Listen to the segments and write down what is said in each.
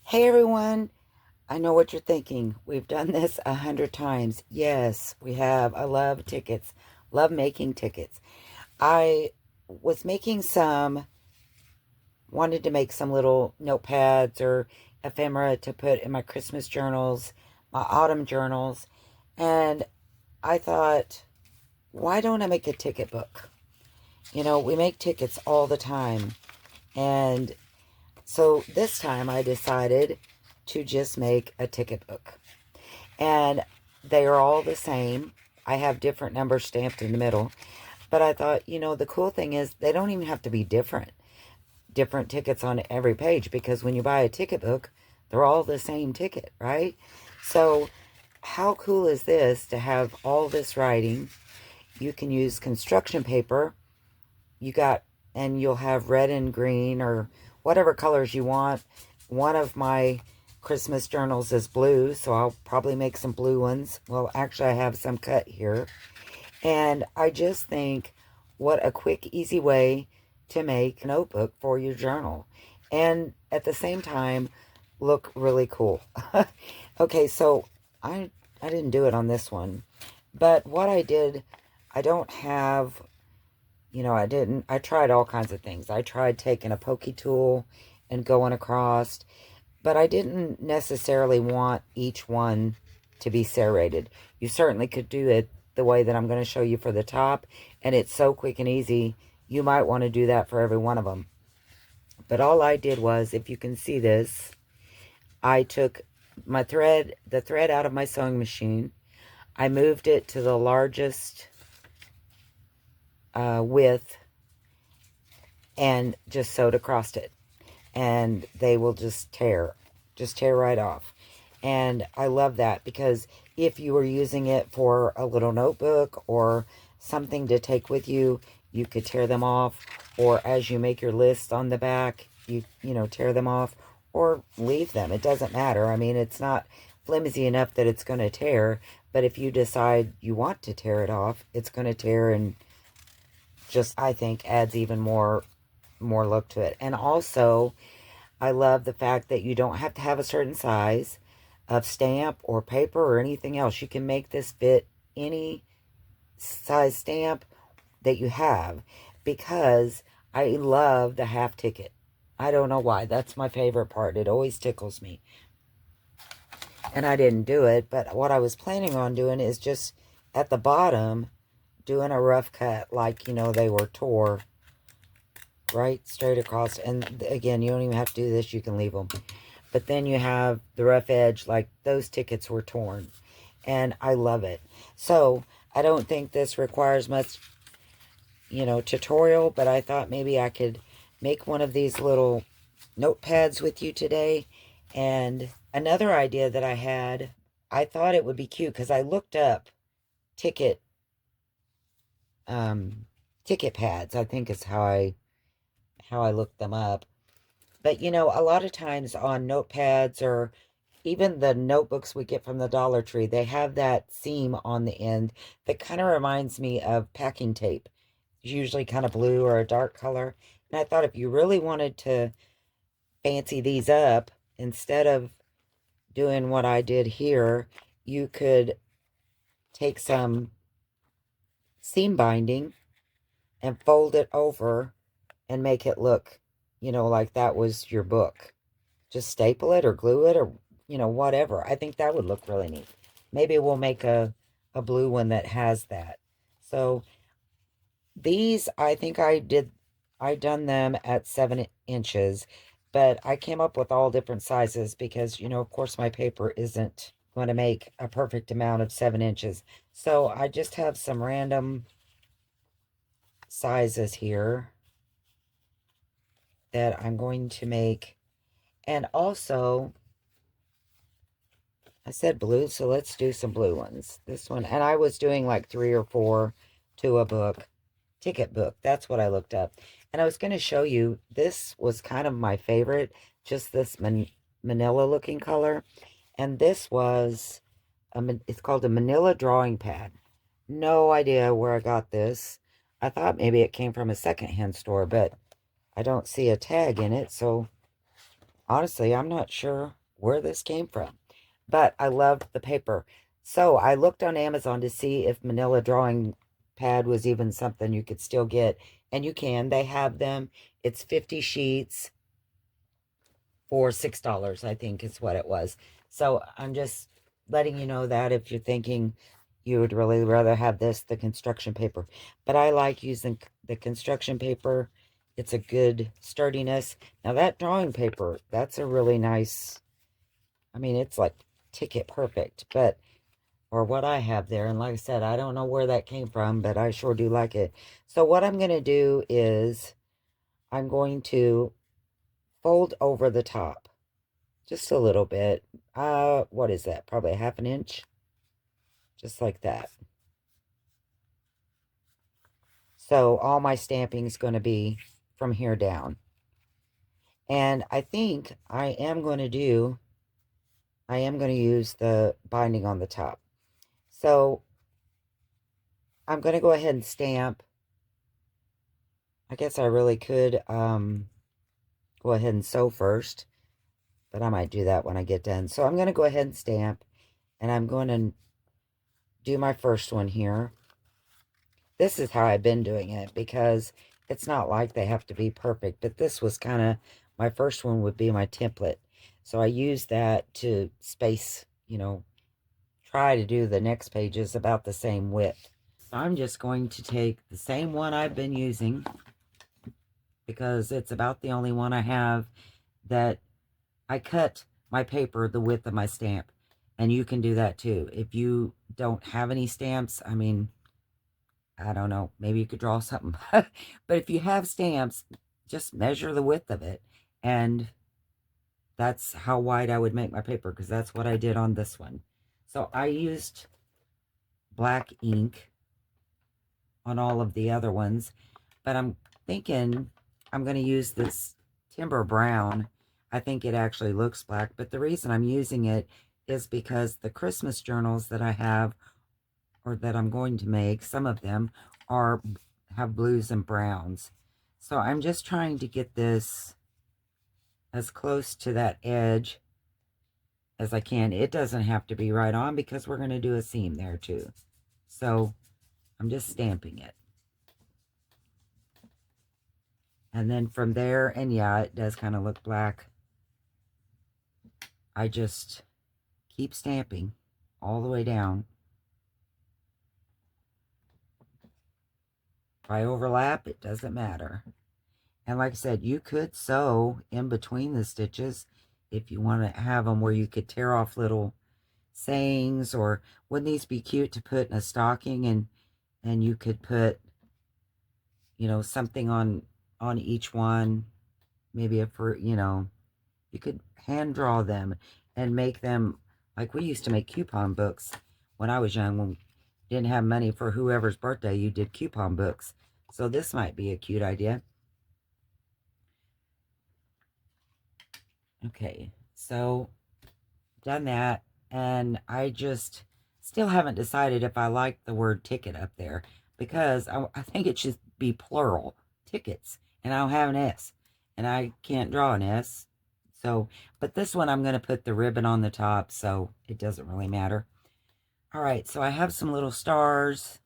Hey everyone, I know what you're thinking. We've done this 100 times. Yes, we have. I love tickets, love making tickets. I was making wanted to make some little notepads or ephemera to put in my Christmas journals, my autumn journals, and I thought, why don't I make a ticket book? We make tickets all the time, and so this time I decided to just make a ticket book. And they are all the same. I have different numbers stamped in the middle. But I thought, the cool thing is they don't even have to be different tickets on every page, because when you buy a ticket book, they're all the same ticket, right? So how cool is this to have all this writing? You can use construction paper. You got, and you'll have red and green or whatever colors you want. One of my Christmas journals is blue, so I'll probably make some blue ones. Well, actually, I have some cut here. And I just think what a quick, easy way to make a notebook for your journal. And at the same time, look really cool. Okay, so I didn't do it on this one. But what I did, I don't have, I tried all kinds of things. I tried taking a pokey tool and going across, but I didn't necessarily want each one to be serrated. You certainly could do it the way that I'm going to show you for the top, and it's so quick and easy. You might want to do that for every one of them. But all I did was, if you can see this, I took the thread out of my sewing machine. I moved it to the largest width and just sewed across it. And they will just tear right off. And I love that, because if you were using it for a little notebook or something to take with you, you could tear them off. Or as you make your list on the back, you tear them off or leave them. It doesn't matter. I mean, it's not flimsy enough that it's going to tear, but if you decide you want to tear it off, it's going to tear, and just, I think, adds even more look to it. And also, I love the fact that you don't have to have a certain size of stamp or paper or anything else. You can make this fit any size stamp that you have, because I love the half ticket. I don't know why. That's my favorite part. It always tickles me. And I didn't do it, but what I was planning on doing is just at the bottom doing a rough cut, like, they were tore right straight across. And again, you don't even have to do this. You can leave them. But then you have the rough edge, like those tickets were torn. And I love it. So I don't think this requires much, tutorial, but I thought maybe I could make one of these little notepads with you today. And another idea that I had, I thought it would be cute, because I looked up ticket ticket pads, I think is how I looked them up. But a lot of times on notepads, or even the notebooks we get from the Dollar Tree, they have that seam on the end that kind of reminds me of packing tape. It's usually kind of blue or a dark color. And I thought, if you really wanted to fancy these up, instead of doing what I did here, you could take some seam binding and fold it over and make it look, like that was your book. Just staple it or glue it, or, whatever. I think that would look really neat. Maybe we'll make a blue one that has that. So these, I think I done them at 7 inches, but I came up with all different sizes because, of course my paper isn't going to make a perfect amount of 7 inches. So I just have some random sizes here that I'm going to make. And also, I said blue, so let's do some blue ones. This one, and I was doing like 3 or 4 to a book, ticket book. That's what I looked up. And I was going to show you, this was kind of my favorite, just this manila looking color. And this was, it's called a manila drawing pad. No idea where I got this. I thought maybe it came from a secondhand store, but I don't see a tag in it, so honestly, I'm not sure where this came from. But I loved the paper. So I looked on Amazon to see if manila drawing pad was even something you could still get. And you can. They have them. It's 50 sheets for $6, I think is what it was. So I'm just letting you know that if you're thinking you would really rather have this, the construction paper. But I like using the construction paper. It's a good sturdiness. Now that drawing paper, that's a really nice, I mean, it's like ticket perfect, but, or what I have there. And like I said, I don't know where that came from, but I sure do like it. So what I'm going to do is I'm going to fold over the top just a little bit. What is that? Probably a half an inch. Just like that. So all my stamping is going to be from here down. And I think I am going to use the binding on the top. So I'm going to go ahead and stamp. I guess I really could go ahead and sew first, but I might do that when I get done. So I'm going to go ahead and stamp, and I'm going to do my first one here. This is how I've been doing it, because it's not like they have to be perfect, but this was kind of, my first one would be my template. So I use that to space, you know, try to do the next pages about the same width. So I'm just going to take the same one I've been using, because it's about the only one I have that I cut my paper the width of my stamp. And you can do that too. If you don't have any stamps, I mean, I don't know, maybe you could draw something. But if you have stamps, just measure the width of it. And that's how wide I would make my paper, because that's what I did on this one. So I used black ink on all of the other ones, but I'm thinking I'm going to use this timber brown. I think it actually looks black, but the reason I'm using it is because the Christmas journals that I have, or that I'm going to make, some of them have blues and browns. So I'm just trying to get this as close to that edge as I can. It doesn't have to be right on, because we're going to do a seam there too. So I'm just stamping it. And then from there, and yeah, it does kind of look black. I just keep stamping all the way down. If I overlap, it doesn't matter. And like I said, you could sew in between the stitches if you want to have them where you could tear off little sayings, or wouldn't these be cute to put in a stocking, and you could put, you know, something on each one, maybe you could hand draw them and make them, like we used to make coupon books when I was young, when we didn't have money for whoever's birthday, you did coupon books. So this might be a cute idea. Okay, so done that, and I just still haven't decided if I like the word ticket up there, because I think it should be plural, tickets, and I don't have an S, and I can't draw an S. So, but this one I'm going to put the ribbon on the top, so it doesn't really matter. All right, so I have some little stars,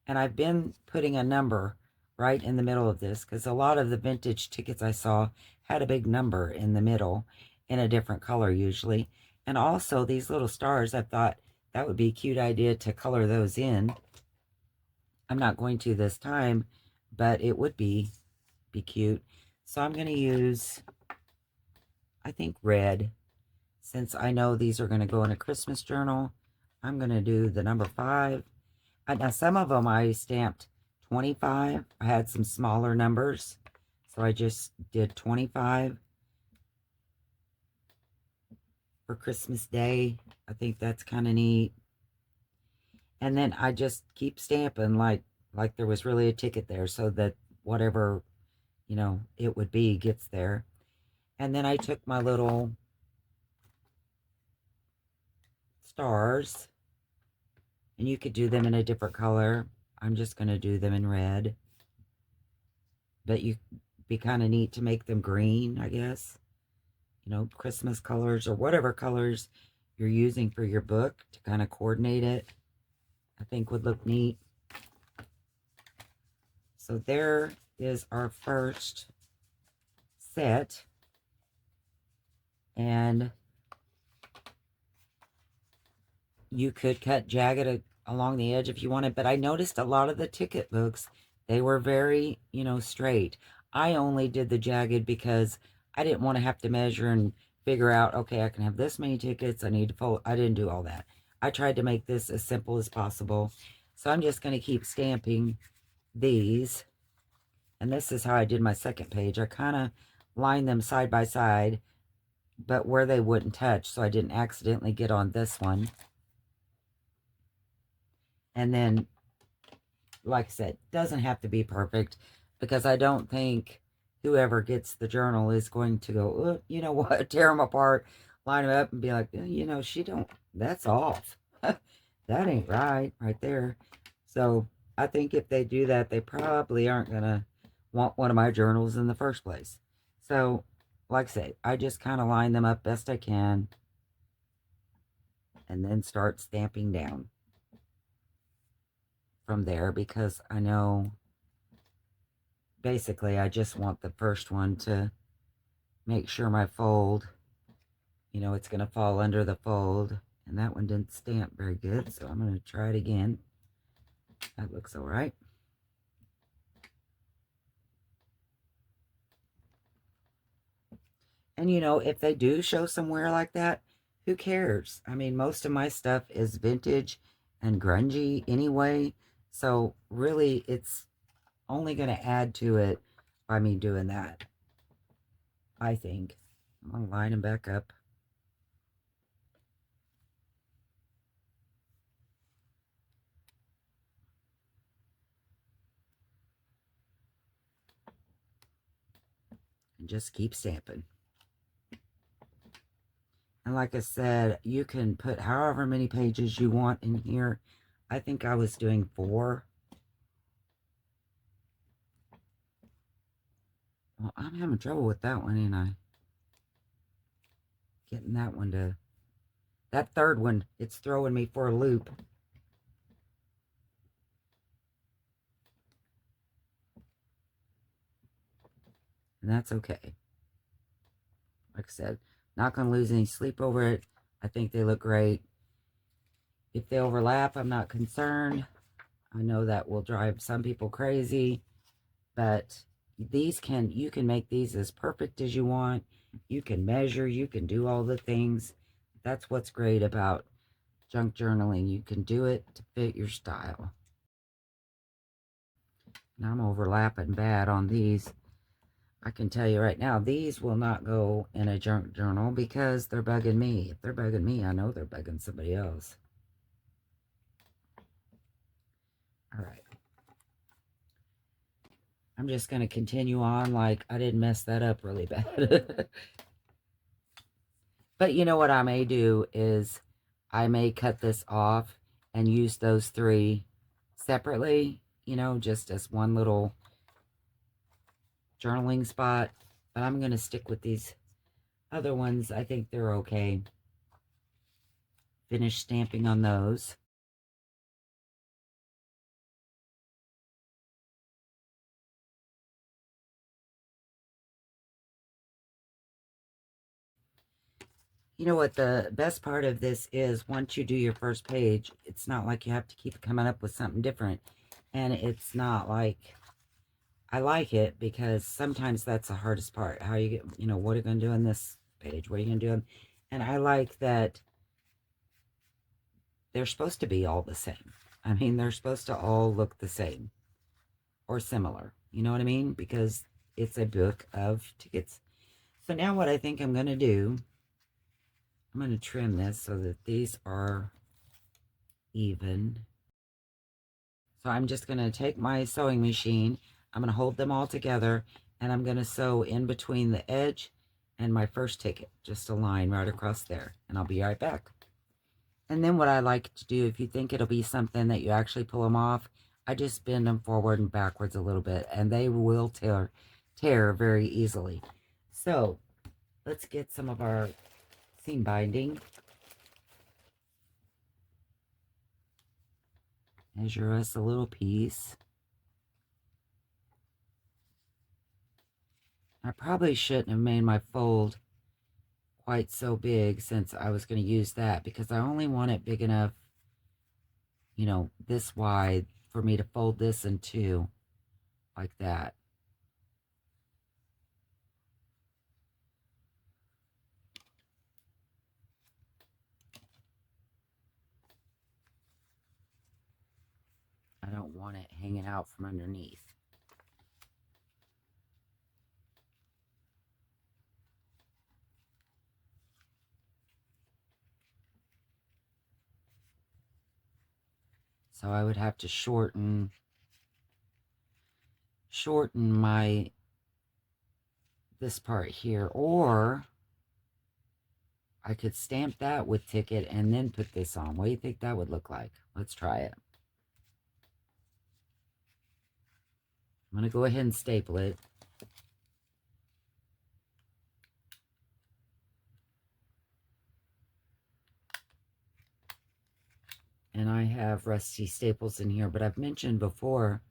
and I've been putting a number right in the middle of this, because a lot of the vintage tickets I saw had a big number in the middle, in a different color usually. And also these little stars, I thought that would be a cute idea to color those in. I'm not going to this time, but it would be cute. So I'm going to use, I think, red. Since I know these are going to go in a Christmas journal, I'm going to do the number 5. Now, some of them I stamped 25. I had some smaller numbers, so I just did 25 for Christmas Day. I think that's kind of neat. And then I just keep stamping like there was really a ticket there, so that whatever, you know, it would be gets there. And then I took my little stars, and you could do them in a different color. I'm just going to do them in red. But you be kind of neat to make them green, I guess. you know, Christmas colors or whatever colors you're using for your book to kind of coordinate it, I think would look neat. So there is our first set. And you could cut jagged along the edge if you wanted, but I noticed a lot of the ticket books, they were very, you know, straight. I only did the jagged because I didn't want to have to measure and figure out, okay, I can have this many tickets, I need to fold. I didn't do all that. I tried to make this as simple as possible. So I'm just going to keep stamping these. And this is how I did my second page. I kind of lined them side by side, but where they wouldn't touch, so I didn't accidentally get on this one. And then, like I said, doesn't have to be perfect, because I don't think whoever gets the journal is going to go, you know what, tear them apart, line them up, and be like, you know, that's off. That ain't right there. So I think if they do that, they probably aren't going to want one of my journals in the first place. So, like I say, I just kind of line them up best I can and then start stamping down from there, because I know basically I just want the first one to make sure my fold, you know, it's going to fall under the fold. And that one didn't stamp very good, so I'm going to try it again. That looks all right. And, you know, if they do show somewhere like that, who cares? I mean, most of my stuff is vintage and grungy anyway. So really, it's only going to add to it by me doing that, I think. I'm going to line them back up. And just keep stamping. And like I said, you can put however many pages you want in here. I think I was doing 4. Well, I'm having trouble with that one, ain't I? Getting that one to... That third one, it's throwing me for a loop. And that's okay. Like I said, not going to lose any sleep over it. I think they look great. If they overlap, I'm not concerned. I know that will drive some people crazy, but you can make these as perfect as you want. You can measure, you can do all the things. That's what's great about junk journaling. You can do it to fit your style. Now I'm overlapping bad on these. I can tell you right now, these will not go in a junk journal because they're bugging me. If they're bugging me, I know they're bugging somebody else. All right. I'm just going to continue on like I didn't mess that up really bad. But you know what I may do is I may cut this off and use those 3 separately, you know, just as one little journaling spot. But I'm going to stick with these other ones. I think they're okay. Finish stamping on those. You know what the best part of this is, once you do your first page, it's not like you have to keep coming up with something different. And it's not like, I like it because sometimes that's the hardest part. How you get, you know, what are you going to do on this page? What are you going to do? And I like that they're supposed to be all the same. I mean, they're supposed to all look the same or similar. You know what I mean? Because it's a book of tickets. So now what I think I'm going to do, I'm going to trim this so that these are even. So I'm just going to take my sewing machine, I'm going to hold them all together, and I'm going to sew in between the edge and my first ticket, just a line right across there, and I'll be right back. And then what I like to do, if you think it'll be something that you actually pull them off, I just bend them forward and backwards a little bit, and they will tear very easily. So let's get some of our seam binding. Measure us a little piece. I probably shouldn't have made my fold quite so big since I was going to use that, because I only want it big enough, you know, this wide for me to fold this in two, like that. I don't want it hanging out from underneath. So I would have to shorten my this part here, or I could stamp that with ticket and then put this on. What do you think that would look like? Let's try it. I'm going to go ahead and staple it. And I have rusty staples in here, but I've mentioned before,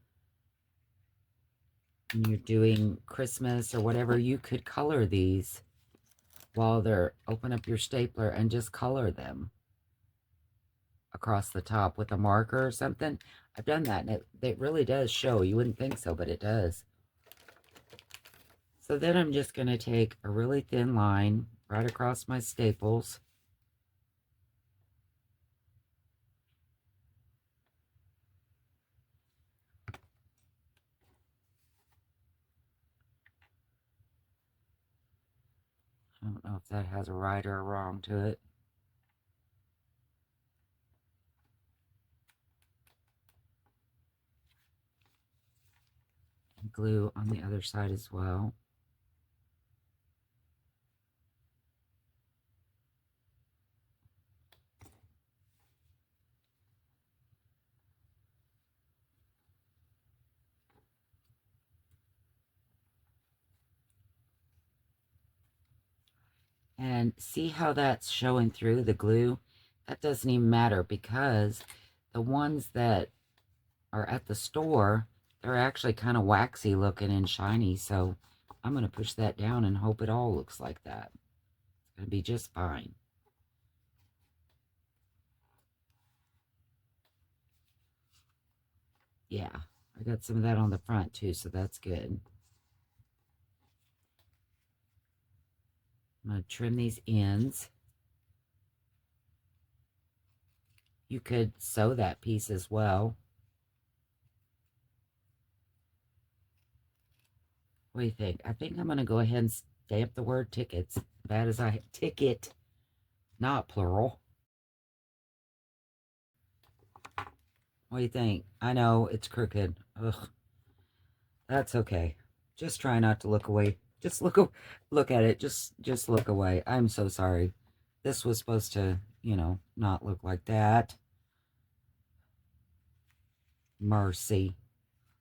when you're doing Christmas or whatever, you could color these while they're, open up your stapler and just color them across the top with a marker or something. I've done that, and it really does show. You wouldn't think so, but it does. So then I'm just going to take a really thin line right across my staples. I don't know if that has a right or a wrong to it. And glue on the other side as well. And see how that's showing through the glue? That doesn't even matter, because the ones that are at the store, they're actually kind of waxy looking and shiny. So I'm going to push that down and hope it all looks like that. It's going to be just fine. Yeah, I got some of that on the front too, so that's good. I'm going to trim these ends. You could sew that piece as well. What do you think? I think I'm going to go ahead and stamp the word tickets. Bad as I ticket, not plural. What do you think? I know it's crooked. Ugh, that's okay. Just try not to look away. Just look at it. Just look away. I'm so sorry. This was supposed to, you know, not look like that. Mercy.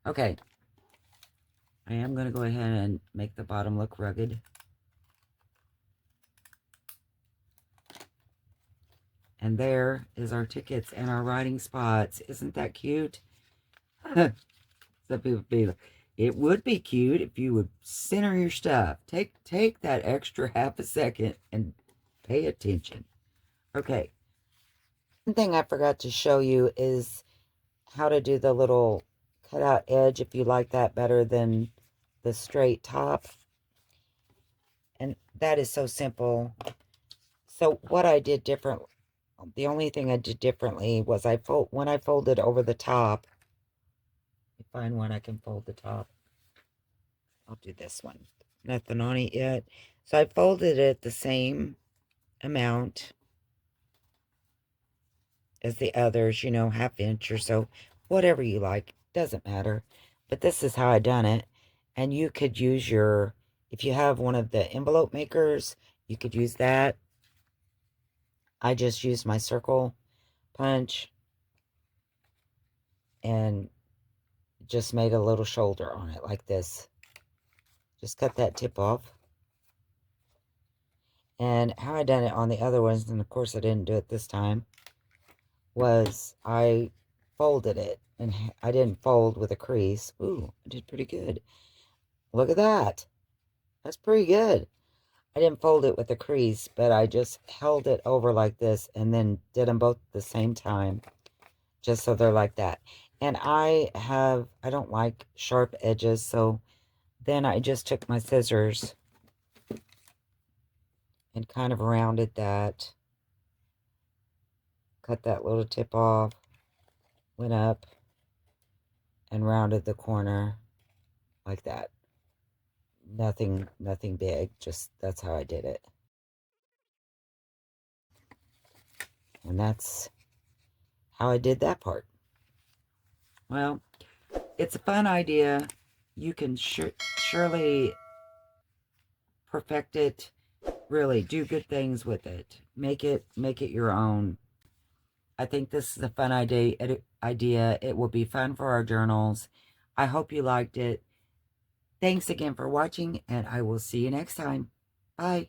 Okay. I am going to go ahead and make the bottom look rugged. And there is our tickets and our writing spots. Isn't that cute? Some people be like, it would be cute if you would center your stuff. Take that extra half a second and pay attention. Okay. One thing I forgot to show you is how to do the little cutout edge, if you like that better than the straight top. And that is so simple. So what I did different, the only thing I did differently was when I folded over the top, find one I can fold the top. I'll do this one. Nothing on it yet. So I folded it the same amount as the others, you know, ½ inch or so. Whatever you like. Doesn't matter. But this is how I done it. And you could use your, if you have one of the envelope makers, you could use that. I just used my circle punch and just made a little shoulder on it like this. Just cut that tip off. And how I done it on the other ones, and of course I didn't do it this time, was I folded it. And I didn't fold with a crease. Ooh, I did pretty good. Look at that. That's pretty good. I didn't fold it with a crease, but I just held it over like this and then did them both at the same time, just so they're like that. And I don't like sharp edges, so then I just took my scissors and kind of rounded that, cut that little tip off, went up and rounded the corner like that. Nothing big, just that's how I did it. And that's how I did that part. Well, it's a fun idea. You can surely perfect it. Really do good things with it. Make it your own. I think this is a fun idea. It will be fun for our journals. I hope you liked it. Thanks again for watching, and I will see you next time. Bye.